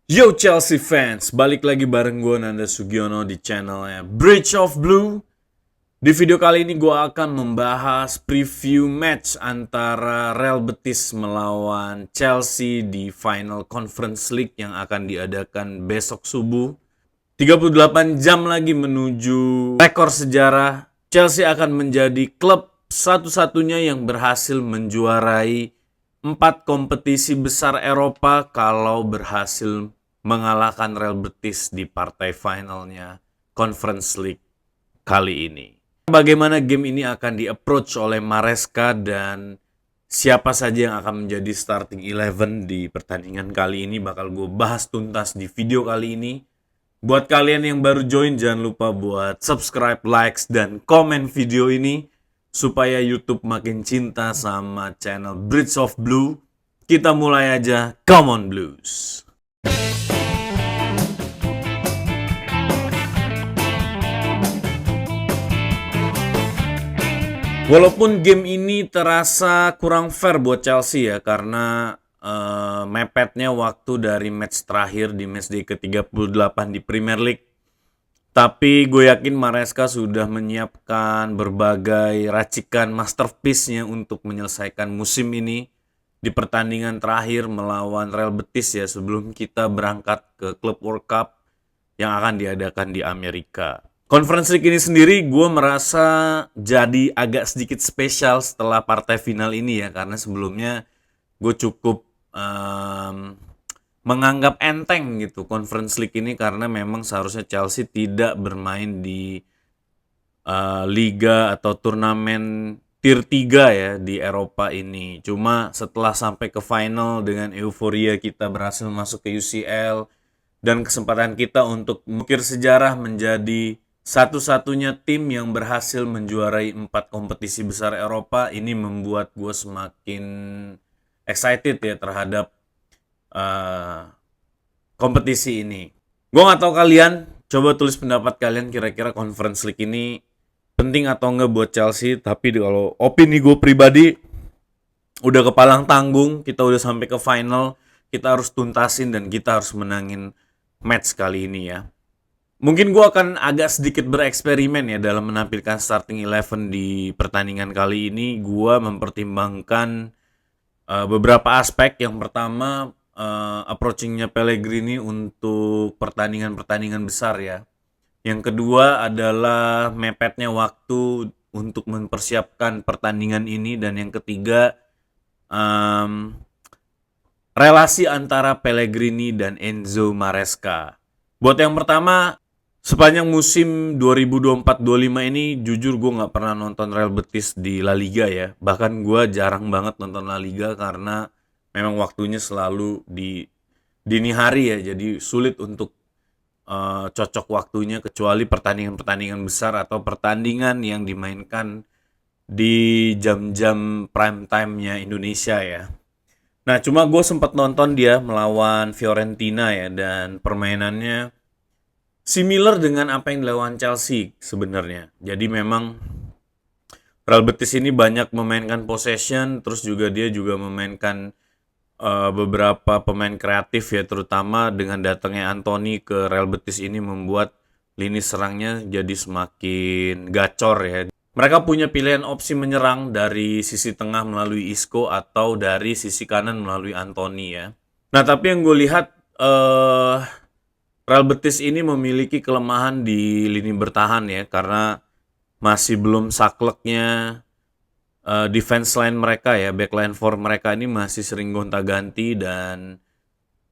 Yo Chelsea fans, balik lagi bareng gue Nanda Sugiono di channelnya Bridge of Blue. Di video kali ini gue akan membahas preview match antara Real Betis melawan Chelsea di Final Conference League yang akan diadakan besok subuh. 38 jam lagi menuju rekor sejarah, Chelsea akan menjadi klub satu-satunya yang berhasil menjuarai 4 kompetisi besar Eropa kalau berhasil mengalahkan Real Betis di partai finalnya Conference League kali ini. Bagaimana game ini akan di-approach oleh Maresca dan siapa saja yang akan menjadi starting 11 di pertandingan kali ini bakal gue bahas tuntas di video kali ini. Buat kalian yang baru join, jangan lupa buat subscribe, likes, dan komen video ini supaya YouTube makin cinta sama channel Bridge of Blue. Kita mulai aja, come on Blues! Walaupun game ini terasa kurang fair buat Chelsea ya, karena mepetnya waktu dari match terakhir di matchday ke-38 di Premier League. Tapi gue yakin Maresca sudah menyiapkan berbagai racikan masterpiece-nya untuk menyelesaikan musim ini di pertandingan terakhir melawan Real Betis ya, sebelum kita berangkat ke Club World Cup yang akan diadakan di Amerika. Conference League ini sendiri gue merasa jadi agak sedikit spesial setelah partai final ini ya, karena sebelumnya gue cukup menganggap enteng gitu Conference League ini, karena memang seharusnya Chelsea tidak bermain di liga atau turnamen tier 3 ya di Eropa ini. Cuma setelah sampai ke final dengan euforia kita berhasil masuk ke UCL dan kesempatan kita untuk mengukir sejarah menjadi satu-satunya tim yang berhasil menjuarai 4 kompetisi besar Eropa, ini membuat gue semakin excited ya terhadap kompetisi ini. Gue gak tahu kalian, coba tulis pendapat kalian kira-kira Conference League ini penting atau enggak buat Chelsea. Tapi kalau opini gue pribadi, udah kepalang tanggung, kita udah sampai ke final, kita harus tuntasin dan kita harus menangin match kali ini ya. Mungkin gue akan agak sedikit bereksperimen ya dalam menampilkan starting 11 di pertandingan kali ini. Gue mempertimbangkan beberapa aspek. Yang pertama, approachingnya Pellegrini untuk pertandingan-pertandingan besar ya. Yang kedua adalah mepetnya waktu untuk mempersiapkan pertandingan ini. Dan yang ketiga, relasi antara Pellegrini dan Enzo Maresca. Buat yang pertama, sepanjang musim 2024-25 ini jujur gue gak pernah nonton Real Betis di La Liga ya. Bahkan gue jarang banget nonton La Liga karena memang waktunya selalu di dini hari ya. Jadi sulit untuk cocok waktunya kecuali pertandingan-pertandingan besar atau pertandingan yang dimainkan di jam-jam prime time-nya Indonesia ya. Nah, cuma gue sempat nonton dia melawan Fiorentina ya, dan permainannya similar dengan apa yang dilakukan Chelsea sebenarnya. Jadi memang Real Betis ini banyak memainkan possession, terus juga dia juga memainkan beberapa pemain kreatif ya, terutama dengan datangnya Anthony ke Real Betis ini membuat lini serangnya jadi semakin gacor ya. Mereka punya pilihan opsi menyerang dari sisi tengah melalui Isco atau dari sisi kanan melalui Anthony ya. Nah, tapi yang gue lihat Real Betis ini memiliki kelemahan di lini bertahan ya, karena masih belum sakleknya defense line mereka ya, backline for mereka ini masih sering gonta-ganti. Dan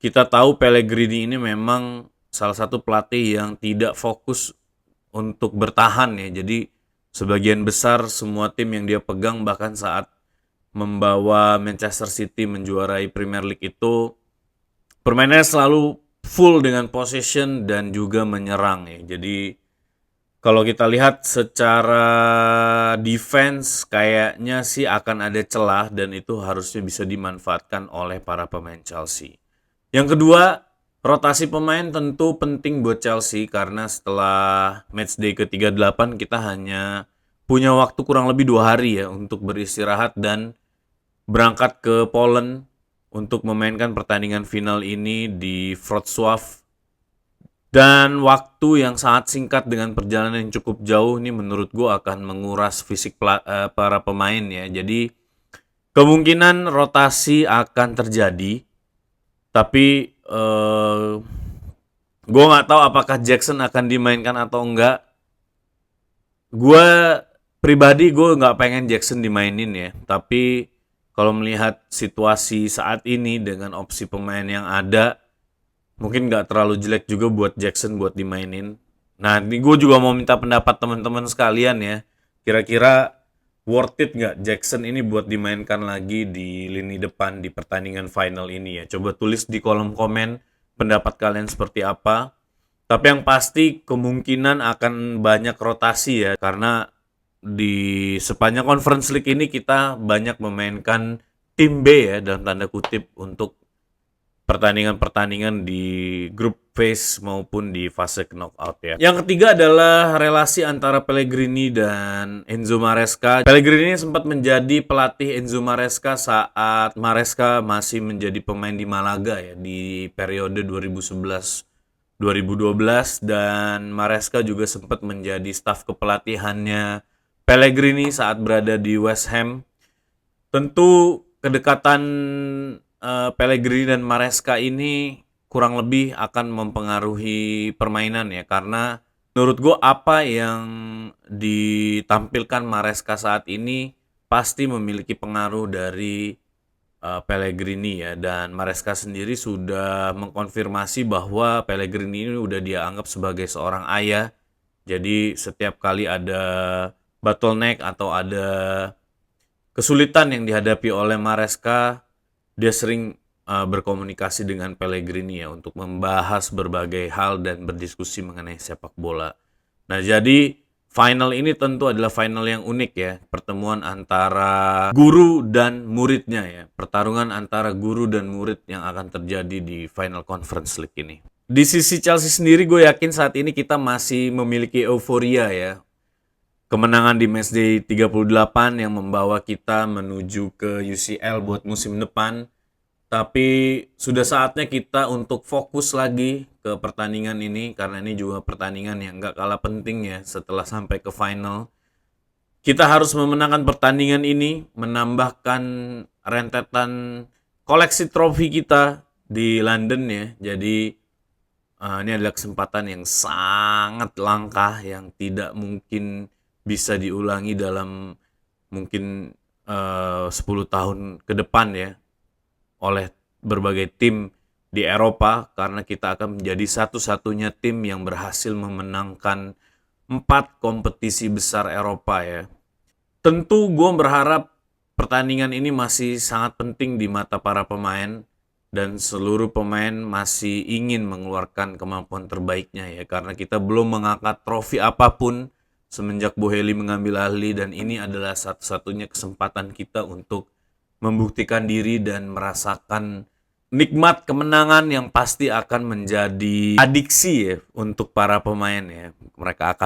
kita tahu Pellegrini ini memang salah satu pelatih yang tidak fokus untuk bertahan ya. Jadi sebagian besar semua tim yang dia pegang, bahkan saat membawa Manchester City menjuarai Premier League itu, permainannya selalu full dengan possession dan juga menyerang ya. Jadi kalau kita lihat secara defense kayaknya sih akan ada celah dan itu harusnya bisa dimanfaatkan oleh para pemain Chelsea. Yang kedua, rotasi pemain tentu penting buat Chelsea karena setelah matchday ke-38 kita hanya punya waktu kurang lebih 2 hari ya untuk beristirahat dan berangkat ke Poland untuk memainkan pertandingan final ini di Wrocław. Dan waktu yang sangat singkat dengan perjalanan yang cukup jauh ini menurut gue akan menguras fisik para pemain ya. Jadi kemungkinan rotasi akan terjadi, tapi gue nggak tahu apakah Jackson akan dimainkan atau enggak. Gue pribadi gue nggak pengen Jackson dimainin ya, tapi kalau melihat situasi saat ini dengan opsi pemain yang ada, mungkin nggak terlalu jelek juga buat Jackson buat dimainin. Nah, ini gue juga mau minta pendapat teman-teman sekalian ya. Kira-kira worth it nggak Jackson ini buat dimainkan lagi di lini depan di pertandingan final ini ya. Coba tulis di kolom komen pendapat kalian seperti apa. Tapi yang pasti kemungkinan akan banyak rotasi ya. Karena di sepanjang Conference League ini kita banyak memainkan tim B ya dalam tanda kutip untuk pertandingan-pertandingan di grup phase maupun di fase knockout ya. Yang ketiga adalah relasi antara Pellegrini dan Enzo Maresca. Pellegrini sempat menjadi pelatih Enzo Maresca saat Maresca masih menjadi pemain di Malaga ya di periode 2011-2012 dan Maresca juga sempat menjadi staf kepelatihannya Pellegrini saat berada di West Ham. Tentu kedekatan Pellegrini dan Maresca ini kurang lebih akan mempengaruhi permainan ya, karena menurut gue apa yang ditampilkan Maresca saat ini pasti memiliki pengaruh dari Pellegrini ya, dan Maresca sendiri sudah mengkonfirmasi bahwa Pellegrini ini udah dia anggap sebagai seorang ayah. Jadi setiap kali ada bottleneck atau ada kesulitan yang dihadapi oleh Maresca, dia sering berkomunikasi dengan Pellegrini ya untuk membahas berbagai hal dan berdiskusi mengenai sepak bola. Nah, jadi final ini tentu adalah final yang unik ya, pertemuan antara guru dan muridnya ya, pertarungan antara guru dan murid yang akan terjadi di final Conference League ini. Di sisi Chelsea sendiri gue yakin saat ini kita masih memiliki euforia ya. Kemenangan di matchday 38 yang membawa kita menuju ke UCL buat musim depan. Tapi sudah saatnya kita untuk fokus lagi ke pertandingan ini, karena ini juga pertandingan yang gak kalah penting ya setelah sampai ke final. Kita harus memenangkan pertandingan ini, menambahkan rentetan koleksi trofi kita di London ya. Jadi ini adalah kesempatan yang sangat langka yang tidak mungkin bisa diulangi dalam mungkin 10 tahun ke depan ya oleh berbagai tim di Eropa, karena kita akan menjadi satu-satunya tim yang berhasil memenangkan 4 kompetisi besar Eropa ya. Tentu gue berharap pertandingan ini masih sangat penting di mata para pemain dan seluruh pemain masih ingin mengeluarkan kemampuan terbaiknya ya, karena kita belum mengangkat trofi apapun semenjak Boehly mengambil alih, dan ini adalah satu-satunya kesempatan kita untuk membuktikan diri dan merasakan nikmat kemenangan yang pasti akan menjadi adiksi ya untuk para pemain ya. Mereka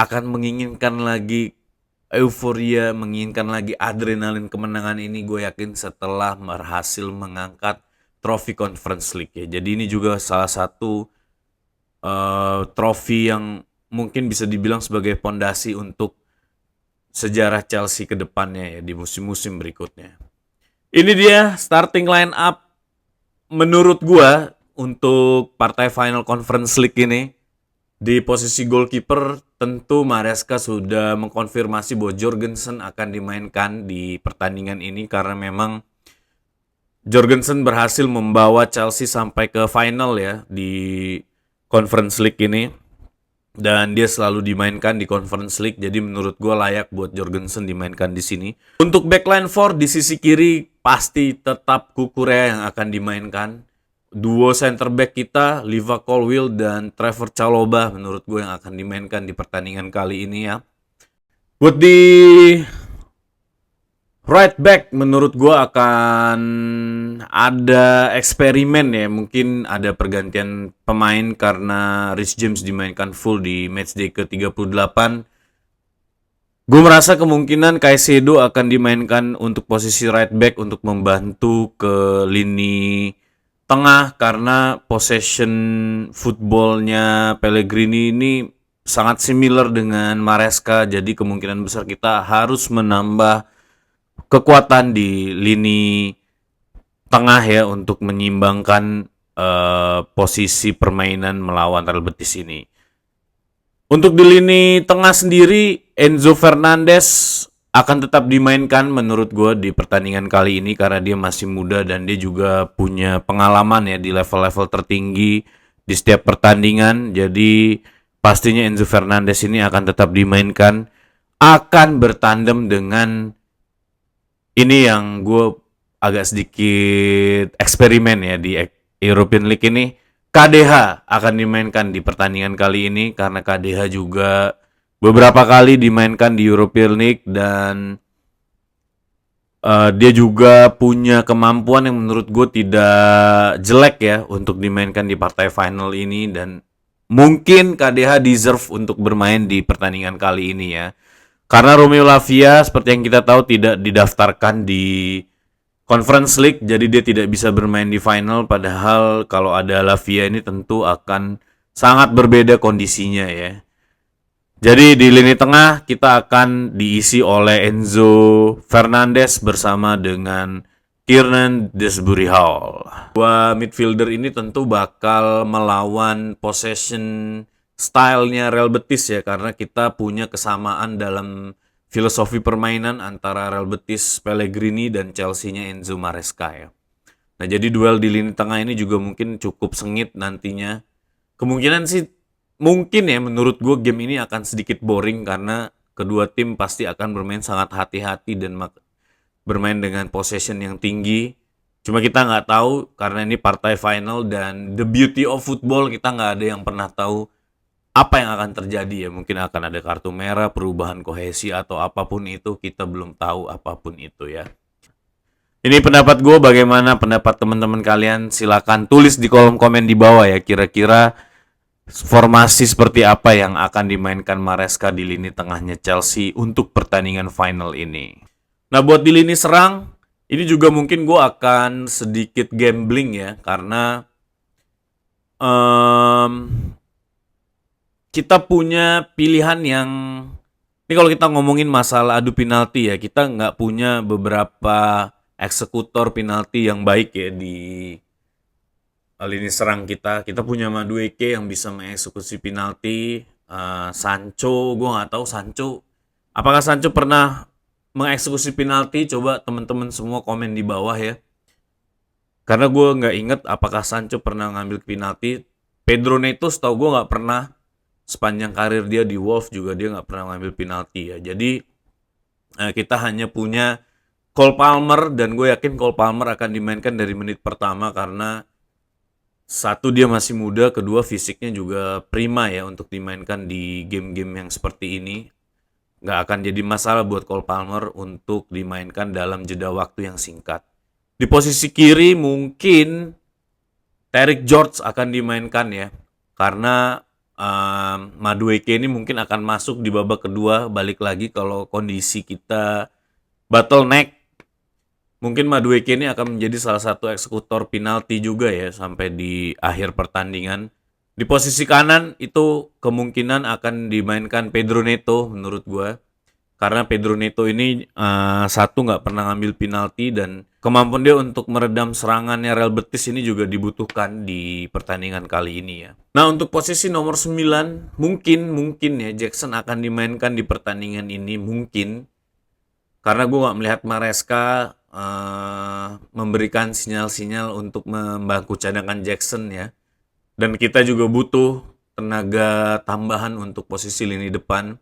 akan menginginkan lagi euforia, menginginkan lagi adrenalin kemenangan ini, gue yakin setelah berhasil mengangkat trofi Conference League ya. Jadi ini juga salah satu trofi yang mungkin bisa dibilang sebagai pondasi untuk sejarah Chelsea ke depannya ya di musim-musim berikutnya. Ini dia starting line up menurut gua untuk partai final Conference League ini. Di posisi goalkeeper tentu Maresca sudah mengkonfirmasi bahwa Jorgensen akan dimainkan di pertandingan ini, karena memang Jorgensen berhasil membawa Chelsea sampai ke final ya di Conference League ini. Dan dia selalu dimainkan di Conference League, jadi menurut gue layak buat Jorgensen dimainkan di sini. Untuk backline 4 di sisi kiri pasti tetap Cucurella yang akan dimainkan. Duo center back kita Liva Colwill dan Trevor Chalobah menurut gue yang akan dimainkan di pertandingan kali ini ya. Buat di right back menurut gue akan ada eksperimen ya, mungkin ada pergantian pemain karena Reece James dimainkan full di matchday ke-38. Gue merasa kemungkinan Caicedo akan dimainkan untuk posisi right back untuk membantu ke lini tengah karena possession footballnya Pellegrini ini sangat similar dengan Maresca, jadi kemungkinan besar kita harus menambah kekuatan di lini tengah ya untuk menyimbangkan posisi permainan melawan Real Betis ini. Untuk di lini tengah sendiri, Enzo Fernandez akan tetap dimainkan menurut gue di pertandingan kali ini karena dia masih muda dan dia juga punya pengalaman ya di level-level tertinggi di setiap pertandingan. Jadi pastinya Enzo Fernandez ini akan tetap dimainkan, akan bertandem dengan ini yang gue agak sedikit eksperimen ya di European League ini. KDH akan dimainkan di pertandingan kali ini karena KDH juga beberapa kali dimainkan di European League dan dia juga punya kemampuan yang menurut gue tidak jelek ya untuk dimainkan di partai final ini dan mungkin KDH deserve untuk bermain di pertandingan kali ini ya. Karena Romeo Lavia seperti yang kita tahu tidak didaftarkan di Conference League, jadi dia tidak bisa bermain di final. Padahal kalau ada Lavia ini tentu akan sangat berbeda kondisinya ya. Jadi di lini tengah kita akan diisi oleh Enzo Fernandez bersama dengan Kiernan Desbury Hall. Dua midfielder ini tentu bakal melawan possession stylenya Real Betis ya, karena kita punya kesamaan dalam filosofi permainan antara Real Betis Pellegrini dan Chelsea-nya Enzo Maresca ya. Nah jadi duel di lini tengah ini juga mungkin cukup sengit nantinya. Kemungkinan sih mungkin ya menurut gue game ini akan sedikit boring karena kedua tim pasti akan bermain sangat hati-hati dan bermain dengan possession yang tinggi. Cuma kita nggak tahu karena ini partai final dan the beauty of football, kita nggak ada yang pernah tahu apa yang akan terjadi ya. Mungkin akan ada kartu merah, perubahan kohesi atau apapun itu, kita belum tahu apapun itu ya. Ini pendapat gue, bagaimana pendapat teman-teman kalian? Silakan tulis di kolom komen di bawah ya, kira-kira formasi seperti apa yang akan dimainkan Maresca di lini tengahnya Chelsea untuk pertandingan final ini. Nah buat di lini serang, ini juga mungkin gue akan sedikit gambling ya, karena kita punya pilihan yang, ini kalau kita ngomongin masalah adu penalti ya, kita nggak punya beberapa eksekutor penalti yang baik ya di lini serang kita. Kita punya Madueke yang bisa mengeksekusi penalti. Sancho, gue nggak tahu apakah Sancho pernah mengeksekusi penalti. Coba teman-teman semua komen di bawah ya. Karena gue nggak inget apakah Sancho pernah ngambil penalti. Pedro Neto setahu gue nggak pernah. Sepanjang karir dia di Wolves juga dia nggak pernah ngambil penalti ya. Jadi kita hanya punya Cole Palmer dan gue yakin Cole Palmer akan dimainkan dari menit pertama karena satu dia masih muda, kedua fisiknya juga prima ya untuk dimainkan di game-game yang seperti ini. Nggak akan jadi masalah buat Cole Palmer untuk dimainkan dalam jeda waktu yang singkat. Di posisi kiri mungkin Derek George akan dimainkan ya, karena Madueke ini mungkin akan masuk di babak kedua. Balik lagi kalau kondisi kita bottleneck, mungkin Madueke ini akan menjadi salah satu eksekutor penalti juga ya sampai di akhir pertandingan. Di posisi kanan itu kemungkinan akan dimainkan Pedro Neto menurut gue. Karena Pedro Neto ini satu nggak pernah ngambil penalti dan kemampuan dia untuk meredam serangannya Real Betis ini juga dibutuhkan di pertandingan kali ini ya. Nah untuk posisi nomor 9 mungkin ya Jackson akan dimainkan di pertandingan ini mungkin. Karena gue nggak melihat Maresca memberikan sinyal-sinyal untuk membantu cadangan Jackson ya. Dan kita juga butuh tenaga tambahan untuk posisi lini depan,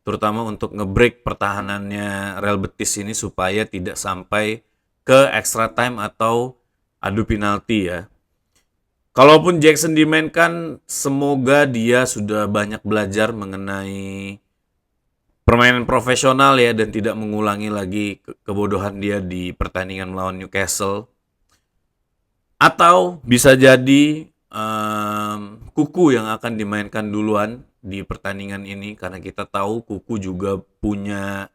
terutama untuk nge-break pertahanannya Real Betis ini supaya tidak sampai ke extra time atau adu penalti ya. Kalaupun Jackson dimainkan, semoga dia sudah banyak belajar mengenai permainan profesional ya dan tidak mengulangi lagi kebodohan dia di pertandingan melawan Newcastle. Atau bisa jadi Kuku yang akan dimainkan duluan di pertandingan ini karena kita tahu Kuku juga punya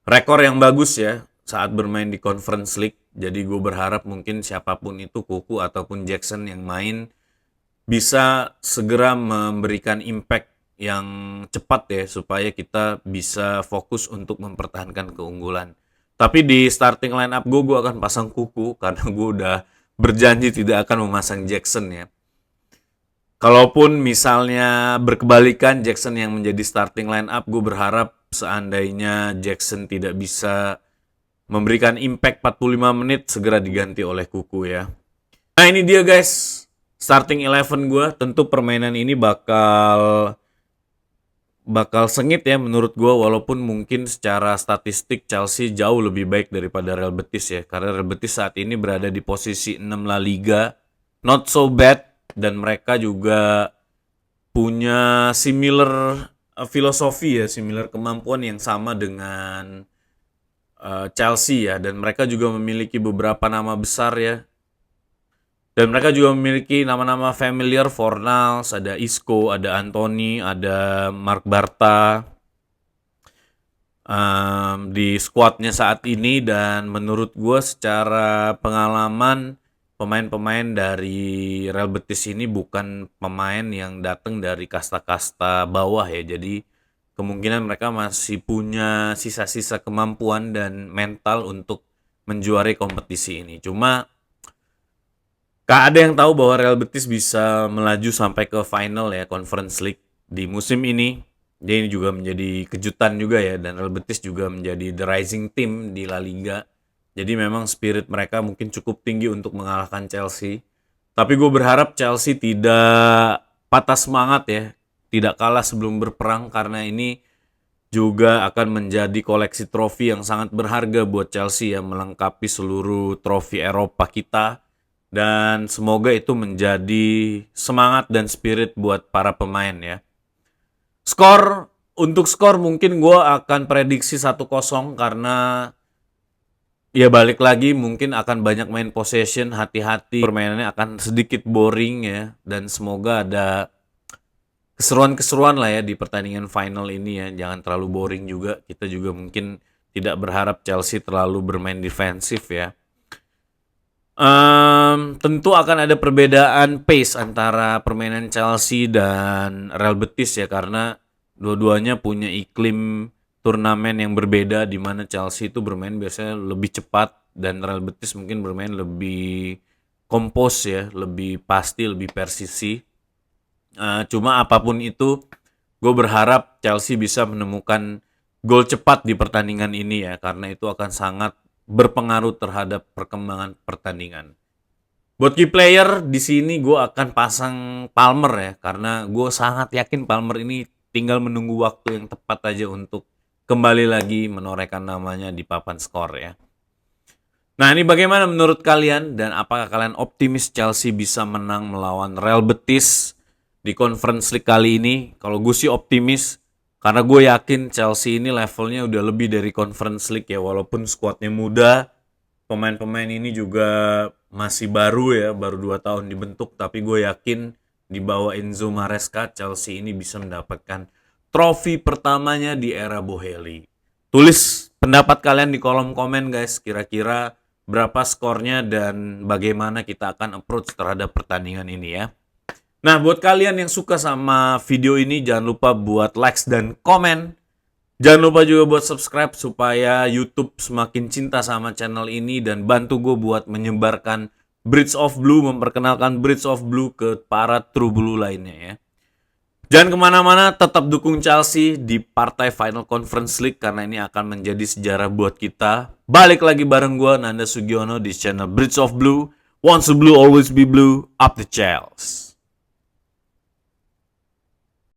rekor yang bagus ya saat bermain di Conference League. Jadi gue berharap mungkin siapapun itu, Kuku ataupun Jackson yang main, bisa segera memberikan impact yang cepat ya supaya kita bisa fokus untuk mempertahankan keunggulan. Tapi di starting line up gue akan pasang Kuku karena gue udah berjanji tidak akan memasang Jackson ya. Kalaupun misalnya berkebalikan Jackson yang menjadi starting line up, gue berharap seandainya Jackson tidak bisa memberikan impact 45 menit, segera diganti oleh Kuku ya. Nah ini dia guys, starting 11 gue. Tentu permainan ini bakal sengit ya menurut gue, walaupun mungkin secara statistik Chelsea jauh lebih baik daripada Real Betis ya. Karena Real Betis saat ini berada di posisi 6 La Liga, not so bad. Dan mereka juga punya similar filosofi ya, similar kemampuan yang sama dengan Chelsea ya. Dan mereka juga memiliki beberapa nama besar ya. Dan mereka juga memiliki nama-nama familiar, Fornals, ada Isco, ada Anthony, ada Mark Bartra di skuadnya saat ini. Dan menurut gue secara pengalaman, pemain-pemain dari Real Betis ini bukan pemain yang datang dari kasta-kasta bawah ya. Jadi kemungkinan mereka masih punya sisa-sisa kemampuan dan mental untuk menjuarai kompetisi ini. Cuma ada yang tahu bahwa Real Betis bisa melaju sampai ke final ya, Conference League di musim ini. Jadi ini juga menjadi kejutan juga ya. Dan Real Betis juga menjadi the rising team di La Liga. Jadi memang spirit mereka mungkin cukup tinggi untuk mengalahkan Chelsea. Tapi gue berharap Chelsea tidak patah semangat ya. Tidak kalah sebelum berperang, karena ini juga akan menjadi koleksi trofi yang sangat berharga buat Chelsea ya. Melengkapi seluruh trofi Eropa kita. Dan semoga itu menjadi semangat dan spirit buat para pemain ya. Untuk skor mungkin gue akan prediksi 1-0 karena ya balik lagi mungkin akan banyak main possession, hati-hati permainannya akan sedikit boring ya. Dan semoga ada keseruan-keseruan lah ya di pertandingan final ini ya. Jangan terlalu boring juga. Kita juga mungkin tidak berharap Chelsea terlalu bermain defensif ya. Tentu akan ada perbedaan pace antara permainan Chelsea dan Real Betis ya. Karena dua-duanya punya iklim turnamen yang berbeda, di mana Chelsea itu bermain biasanya lebih cepat dan Real Betis mungkin bermain lebih kompos ya, lebih pasti, lebih presisi. Cuma apapun itu, gue berharap Chelsea bisa menemukan gol cepat di pertandingan ini ya, karena itu akan sangat berpengaruh terhadap perkembangan pertandingan. Buat key player di sini gue akan pasang Palmer ya, karena gue sangat yakin Palmer ini tinggal menunggu waktu yang tepat aja untuk kembali lagi menorehkan namanya di papan skor ya. Nah ini bagaimana menurut kalian, dan apakah kalian optimis Chelsea bisa menang melawan Real Betis di Conference League kali ini? Kalau gue sih optimis, karena gue yakin Chelsea ini levelnya udah lebih dari Conference League ya. Walaupun skuadnya muda, pemain-pemain ini juga masih baru ya, baru 2 tahun dibentuk. Tapi gue yakin di bawah Enzo Maresca, Chelsea ini bisa mendapatkan trofi pertamanya di era Boheli. Tulis pendapat kalian di kolom komen guys, kira-kira berapa skornya dan bagaimana kita akan approach terhadap pertandingan ini ya. Nah, buat kalian yang suka sama video ini, jangan lupa buat likes dan komen. Jangan lupa juga buat subscribe supaya YouTube semakin cinta sama channel ini dan bantu gue buat menyebarkan Bridge of Blue, memperkenalkan Bridge of Blue ke para True Blue lainnya ya. Jangan kemana-mana, tetap dukung Chelsea di partai Final Conference League karena ini akan menjadi sejarah buat kita. Balik lagi bareng gue, Nanda Sugiono, di channel Bridge of Blue. Once the blue, always be blue. Up the Chelsea.